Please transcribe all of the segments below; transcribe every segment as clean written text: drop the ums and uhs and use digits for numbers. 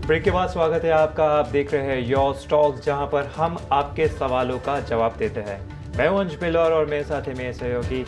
Break के बाद स्वागत है आपका। आप देख रहे हैं योर स्टॉक्स, जहां पर हम आपके सवालों का जवाब देते हैं। मैं हूं अंश बिलौर और मेरे साथ है मेरे सहयोगी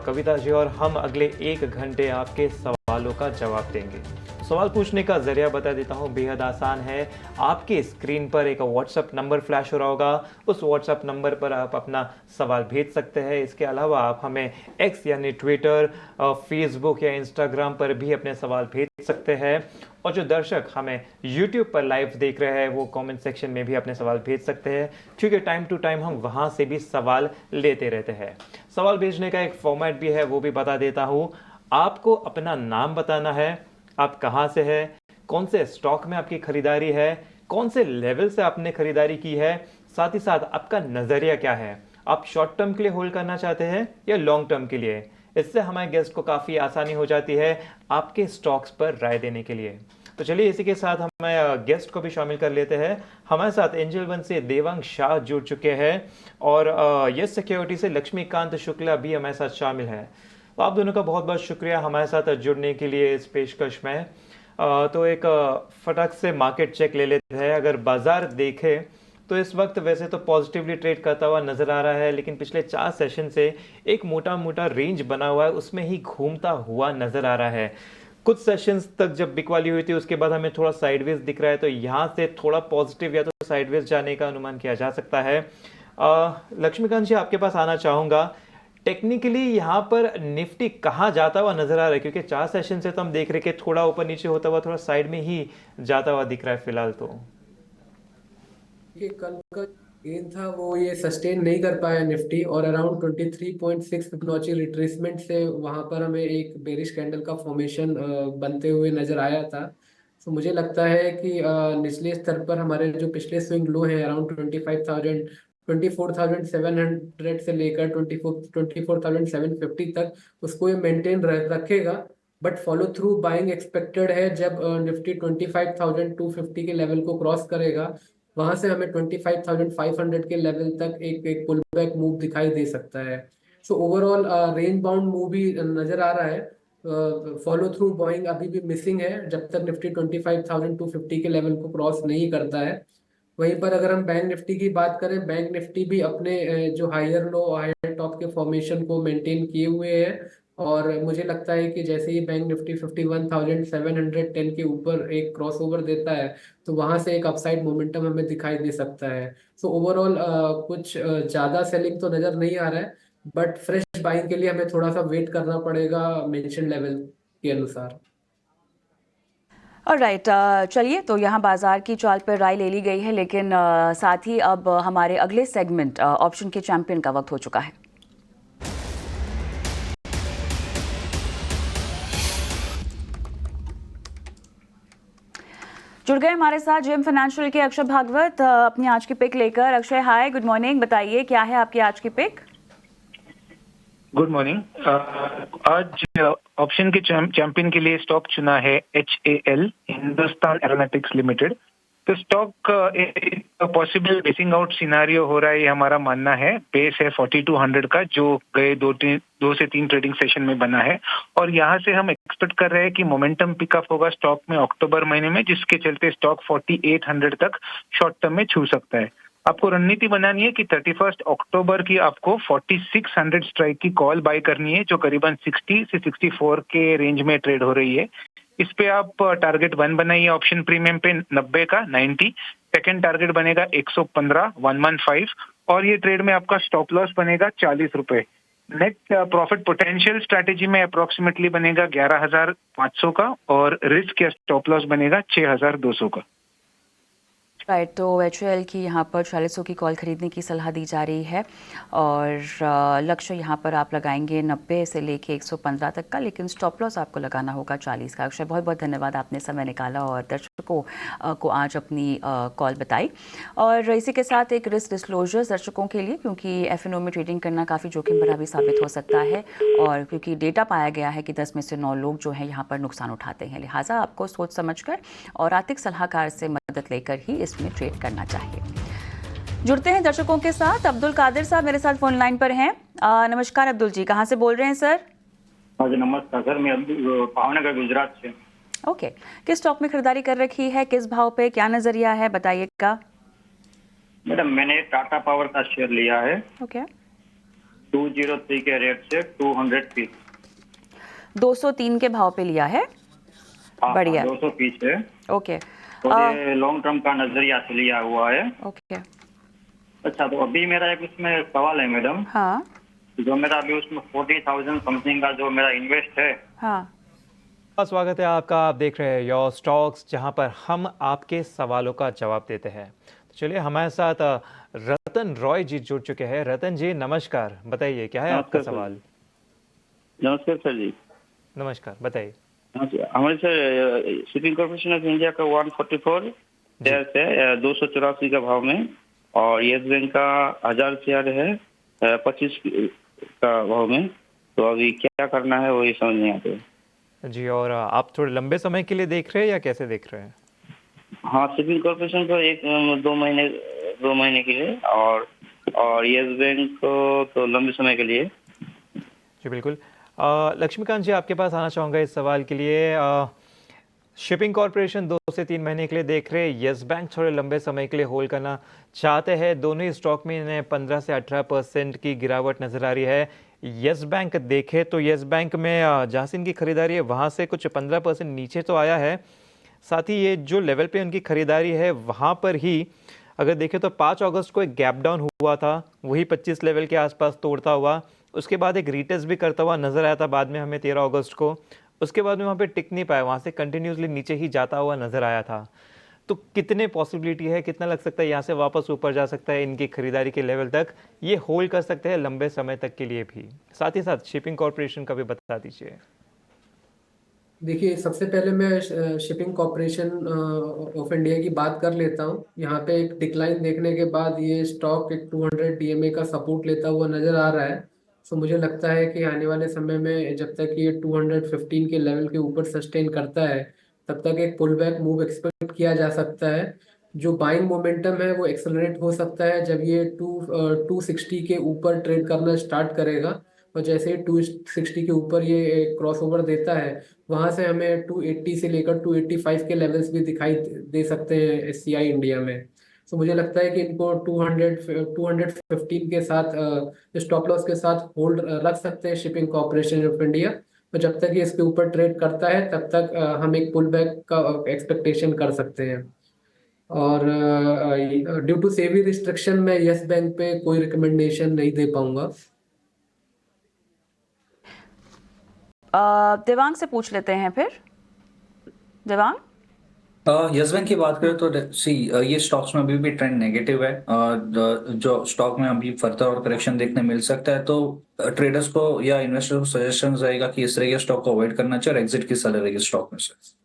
कविता जी, और हम अगले 1 घंटे आपके सवालों का जवाब देंगे। सवाल पूछने का जरिया बता देता हूं, बेहद आसान है। आपके स्क्रीन पर एक व्हाट्सएप नंबर फ्लैश हो रहा होगा, उस व्हाट्सएप नंबर पर आप अपना सवाल भेज सकते हैं। इसके अलावा आप हमें एक्स यानी ट्विटर, फेसबुक या इंस्टाग्राम पर भी अपने सवाल भेज सकते हैं। और जो दर्शक हमें यूट्यूब पर लाइव देख रहे हैं वो कमेंट सेक्शन में भी अपने सवाल भेज सकते हैं, क्योंकि टाइम टू टाइम हम वहां से भी सवाल लेते रहते हैं। सवाल भेजने का एक फॉर्मेट भी है, वो भी बता देता हूं। आपको अपना नाम बताना है, आप कहां से हैं, कौन से स्टॉक में आपकी खरीदारी है, कौन से लेवल से आपने खरीदारी की है, साथ ही साथ आपका नजरिया क्या है। आप शॉर्ट टर्म के लिए होल्ड करना चाहते हैं या लॉन्ग टर्म के लिए। इससे हमारे गेस्ट को काफी आसानी हो जाती है आपके स्टॉक्स पर राय देने के लिए। तो चलिए इसी के साथ हम गेस्ट को भी शामिल कर लेते हैं। हमारे साथ एंजल वन से देवांग शाह जुड़ चुके हैं और यस सिक्योरिटी से लक्ष्मीकांत शुक्ला भी हमारे साथ शामिल है। तो आप दोनों का बहुत बहुत शुक्रिया हमारे साथ जुड़ने के लिए इस पेशकश में। तो एक फटाक से मार्केट चेक ले लेते हैं। अगर बाजार देखें तो इस वक्त वैसे तो पॉजिटिवली ट्रेड करता हुआ नजर आ रहा है, लेकिन पिछले 4 सेशन से एक मोटा मोटा रेंज बना हुआ है, उसमें ही घूमता हुआ नजर आ रहा है। कुछ सेशंस तक जब बिकवाली हुई थी उसके बाद हमें थोड़ा साइडवेज दिख रहा है, तो यहाँ से थोड़ा पॉजिटिव या तो साइडवेज जाने का अनुमान किया जा सकता है। लक्ष्मीकांत जी, आपके पास आना चाहूंगा। टेक्निकली यहाँ पर निफ्टी कहाँ जाता हुआ नजर आ रहा है, क्योंकि 4 सेशन से तो हम देख रहे कि थोड़ा ऊपर नीचे होता हुआ थोड़ा साइड में ही जाता हुआ दिख रहा है फिलहाल। तो ये कल का गेन था वो ये सस्टेन नहीं कर पाया निफ्टी, और अराउंड 23.6 फिबोनाची रिट्रेसमेंट से वहां पर हमें एक बेरिश कैंडल का फॉर्मेशन बनते हुए नजर आया था। तो मुझे लगता है कि निचले स्तर पर हमारे जो पिछले स्विंग लो है अराउंड 24,700 से लेकर 24,750 तक, उसको ये मेंटेन रखेगा। But follow through buying expected है। जब निफ्टी 25,250 के लेवल को क्रॉस करेगा, वहां से हमें 25,500 के लेवल तक एक पुल बैक मूव दिखाई दे सकता है। So overall range bound move भी नजर आ रहा है। फॉलो थ्रू बॉइंग अभी भी मिसिंग है जब तक निफ्टी 25,250 के लेवल को क्रॉस नहीं करता है। वहीं पर अगर हम बैंक निफ्टी की बात करें, बैंक निफ्टी भी अपने जो हायर लो हायर टॉप के फॉर्मेशन को मेंटेन किए हुए है। और मुझे लगता है कि जैसे ही बैंक निफ्टी 51,710 के ऊपर एक क्रॉस ओवर देता है, तो वहां से एक अपसाइड मोमेंटम हमें दिखाई दे सकता है। सो ओवरऑल कुछ ज्यादा सेलिंग तो नजर नहीं आ रहा है, बट फ्रेश बाइंग के लिए हमें थोड़ा सा वेट करना पड़ेगा मेंशन लेवल के अनुसार। राइट, चलिए तो यहाँ बाजार की चाल पर राय ले ली गई है, लेकिन साथ ही अब हमारे अगले सेगमेंट ऑप्शन के चैंपियन का वक्त हो चुका है। जुड़ गए हमारे साथ जेएम फाइनेंशियल के अक्षय भागवत अपनी आज की पिक लेकर। अक्षय हाय, गुड मॉर्निंग, बताइए क्या है आपकी आज की पिक? Good morning. आज ऑप्शन के चैंपियन के लिए स्टॉक चुना है HAL, हिंदुस्तान एरोनॉटिक्स लिमिटेड। तो stock possible basin out scenario हो रहा है, ये हमारा मानना है। बेस है 4200 का, जो गए 2 से 3 ट्रेडिंग सेशन में बना है, और यहाँ से हम एक्सपेक्ट कर रहे हैं कि मोमेंटम पिकअप होगा स्टॉक में अक्टूबर महीने में, जिसके चलते स्टॉक 4800 तक शॉर्ट टर्म में छू सकता है। आपको रणनीति बनानी है कि 31 अक्टूबर की आपको 4600 स्ट्राइक की कॉल बाय करनी है, जो करीबन 60 से 64 के रेंज में ट्रेड हो रही है। इस पे आप टारगेट 1 बनाइए ऑप्शन प्रीमियम पे 90 का 90, सेकेंड टारगेट बनेगा 115 115, और ये ट्रेड में आपका स्टॉप लॉस बनेगा 40 रुपए। नेट प्रॉफिट पोटेंशियल स्ट्रैटेजी में अप्रोक्सीमेटली बनेगा 11,500 का, और रिस्क या स्टॉप लॉस बनेगा 6,200 का। राइट, तो HAL की यहाँ पर 4600 की कॉल खरीदने की सलाह दी जा रही है, और लक्ष्य यहाँ पर आप लगाएंगे 90 से लेके 115 तक का, लेकिन स्टॉप लॉस आपको लगाना होगा 40 का। अक्षय, बहुत बहुत धन्यवाद, आपने समय निकाला और दर्शकों को आज अपनी कॉल बताई। और इसी के साथ एक रिस्क डिस्क्लोजर दर्शकों के लिए, क्योंकि FNO में ट्रेडिंग करना काफ़ी जोखिम भरा भी साबित हो सकता है, और क्योंकि डेटा पाया गया है कि 10 में से 9 लोग जो हैं यहाँ पर नुकसान उठाते हैं, लिहाजा आपको सोच समझकर और आर्थिक सलाहकार से मदद लेकर ही इसमें ट्रेड करना चाहिए। जुड़ते हैं दर्शकों के साथ। अब्दुल कादिर साहब मेरे साथ फोन लाइन पर हैं। नमस्कार अब्दुल जी, कहाँ से बोल रहे हैं सर? हाँ जी नमस्कार सर, मैं भावनगर गुजरात से। ओके, किस स्टॉक में खरीदारी कर रखी है, किस भाव पे, क्या नजरिया है, बताइएगा। मैडम मैंने टाटा पावर का शेयर लिया है ओके, 203 के रेट से 200 पीस। 203 के भाव पे लिया है। बढ़िया। 200 पीस है ओके। और ये लॉन्ग टर्म का नजरिया से लिया हुआ है। ओके। अच्छा, तो अभी मेरा एक उसमें सवाल है मैडम, हाँ जो मेरा अभी उसमें 40,000 समथिंग का जो मेरा इन्वेस्ट है। हाँ। स्वागत है आपका। आप देख रहे हैं योर स्टॉक्स, जहां पर हम आपके सवालों का जवाब देते हैं। तो चलिए, हमारे साथ रतन रॉय जी जुड़ चुके हैं। रतन जी नमस्कार, बताइए क्या है आपका नमस्कार सवाल। नमस्कार सर जी। नमस्कार, बताइए। हमारे sir shipping corporation of India का 144 शेयर है 284 का भाव में, और येस बैंक का 1000 शेयर है 25 का भाव में। तो अभी क्या करना है वही समझ नहीं आते। जी, और आप थोड़े लंबे समय के लिए देख रहे हैं या कैसे देख रहे हैं? हाँ, शिपिंग कॉर्पोरेशन को 2 महीने के लिए, और येस बैंक को तो लंबे समय के लिए। जी बिल्कुल। लक्ष्मीकांत जी, आपके पास आना चाहूँगा इस सवाल के लिए। शिपिंग कॉर्पोरेशन 2 से 3 महीने के लिए देख रहे हैं, येस बैंक थोड़े लंबे समय के लिए होल्ड करना चाहते हैं। दोनों ही स्टॉक में इन्हें 15 से 18% की गिरावट नजर आ रही है। येस बैंक देखे तो येस बैंक में जहाँ से इनकी खरीदारी है वहाँ से कुछ 15% नीचे तो आया है। साथ ही ये जो लेवल पे उनकी खरीदारी है वहाँ पर ही अगर देखें तो 5 अगस्त को एक गैप डाउन हुआ था, वही 25 लेवल के आसपास तोड़ता हुआ, उसके बाद एक रीटेस्ट भी करता हुआ नजर आया था बाद में हमें 13 अगस्त को। उसके बाद में वहाँ पे टिक नहीं पाया, वहाँ से कंटिन्यूसली नीचे ही जाता हुआ नजर आया था। तो कितने पॉसिबिलिटी है, कितना लग सकता है यहाँ से वापस ऊपर जा सकता है इनकी खरीदारी के लेवल तक, ये होल्ड कर सकते हैं लंबे समय तक के लिए भी? साथ ही साथ शिपिंग कॉर्पोरेशन का भी बता दीजिए। देखिए, सबसे पहले मैं शिपिंग कॉर्पोरेशन ऑफ इंडिया की बात कर लेता हूँ। यहाँ पे एक डिक्लाइन देखने के बाद ये स्टॉक एक 200 डीएमए का सपोर्ट लेता हुआ नजर आ रहा है। सो मुझे लगता है कि आने वाले समय में जब तक ये 215 के लेवल के ऊपर सस्टेन करता है, तब तक एक पुल बैक मूव एक्सपेक्ट किया जा सकता है। जो बाइंग मोमेंटम है वो एक्सेलरेट हो सकता है जब ये 260 के ऊपर ट्रेड करना स्टार्ट करेगा। और जैसे ही 260 के ऊपर ये क्रॉस ओवर देता है, वहां से हमें 280 से लेकर 285 के लेवल्स भी दिखाई दे सकते हैं एससीआई इंडिया में। तो मुझे लगता है कि इनको 215 के साथ स्टॉप लॉस के साथ होल्ड रख सकते हैं शिपिंग कॉर्पोरेशन ऑफ इंडिया। तो जब तक ये इसके ऊपर ट्रेड करता है तब तक हम एक पुल बैक का एक्सपेक्टेशन कर सकते हैं। और ड्यू टू सेवी रिस्ट्रिक्शन मैं यस बैंक पे कोई रिकमेंडेशन नहीं दे पाऊंगा। देवांग से पूछ लेते हैं फिर। देवांग। यस बैंक की बात करें तो ये स्टॉक्स में अभी भी ट्रेंड नेगेटिव है। जो स्टॉक में अभी फर्दर और करेक्शन देखने मिल सकता है, तो ट्रेडर्स को या इन्वेस्टर्स को सजेशन रहेगा कि इस तरह के स्टॉक को अवॉइड करना चाहिए और एग्जिट की सलाह रहेगी स्टॉक में से।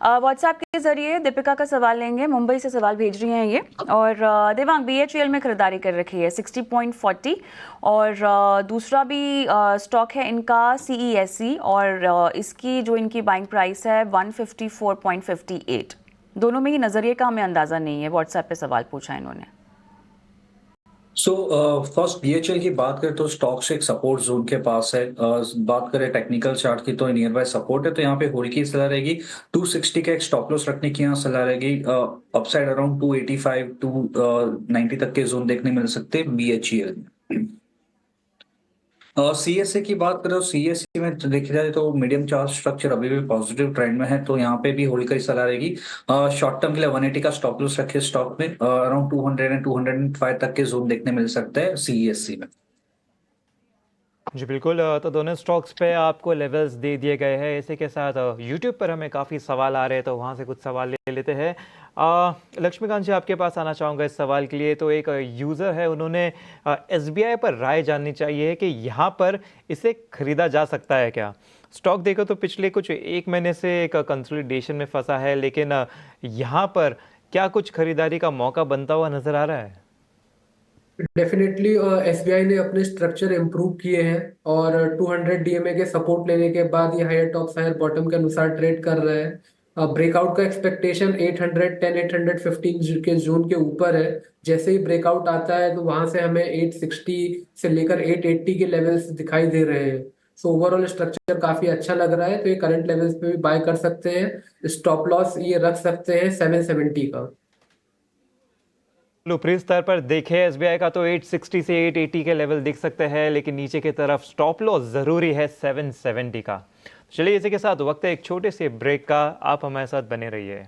व्हाट्सएप के जरिए दीपिका का सवाल लेंगे, मुंबई से सवाल भेज रही हैं ये। और देवांग बीएचईएल में खरीदारी कर रखी है 60.40, और दूसरा भी स्टॉक है इनका सीईएससी, और इसकी जो इनकी बाइंग प्राइस है 154.58। दोनों में ही नजरिए का हमें अंदाजा नहीं है। व्हाट्सएप पे सवाल पूछा इन्होंने। फर्स्ट बीएचएल की बात करें तो स्टॉक्स एक सपोर्ट जोन के पास है। बात करें टेक्निकल चार्ट की तो नियर बाय सपोर्ट है, तो यहाँ पे होल्ड की सलाह रहेगी। 260 का एक स्टॉप लॉस रखने की यहाँ सलाह रहेगी। अपसाइड अराउंड 285 टू 90 तक के जोन देखने मिल सकते हैं बीएचईएल में। सीएसए की बात करें तो सीएसए में देखा जाए तो मीडियम चार्ट स्ट्रक्चर अभी भी पॉजिटिव ट्रेंड में है, तो यहाँ पे भी होल्ड की सलाह रहेगी। शॉर्ट टर्म के लिए 180 का स्टॉप लॉस रखे स्टॉक में। अराउंड 200 एंड 205 तक के जोन देखने मिल सकते हैं सीएससी में। जी बिल्कुल। तो दोनों स्टॉक्स पे आपको लेवल्स दे दिए गए हैं। इसी के साथ यूट्यूब पर हमें काफ़ी सवाल आ रहे हैं, तो वहाँ से कुछ सवाल ले लेते हैं। लक्ष्मीकांत जी, आपके पास आना चाहूँगा इस सवाल के लिए। तो एक यूज़र है, उन्होंने एसबीआई पर राय जाननी चाहिए कि यहाँ पर इसे खरीदा जा सकता है क्या? स्टॉक देखो तो पिछले कुछ 1 महीने से एक कंसोलिडेशन में फंसा है, लेकिन यहाँ पर क्या कुछ खरीदारी का मौका बनता हुआ नज़र आ रहा है? डेफिनेटली एसबीआई ने अपने स्ट्रक्चर इम्प्रूव किए हैं, और 200 डीएमए के सपोर्ट लेने के बाद ये हायर टॉप्स हायर बॉटम के अनुसार ट्रेड कर रहे हैं। ब्रेकआउट का एक्सपेक्टेशन 810 815 के जोन के ऊपर है। जैसे ही ब्रेकआउट आता है तो वहां से हमें 860 से लेकर 880 के लेवल्स दिखाई दे रहे हैं। सो ओवरऑल स्ट्रक्चर काफी अच्छा लग रहा है, तो ये करंट लेवल्स पे भी बाय कर सकते हैं। स्टॉप लॉस ये रख सकते हैं 770 का। ऊपरी स्तर पर देखें एसबीआई का तो 860 से 880 के लेवल दिख सकते हैं, लेकिन नीचे की तरफ स्टॉप लॉस जरूरी है 770 का। चलिए इसी के साथ वक्त है एक छोटे से ब्रेक का, आप हमारे साथ बने रहिए।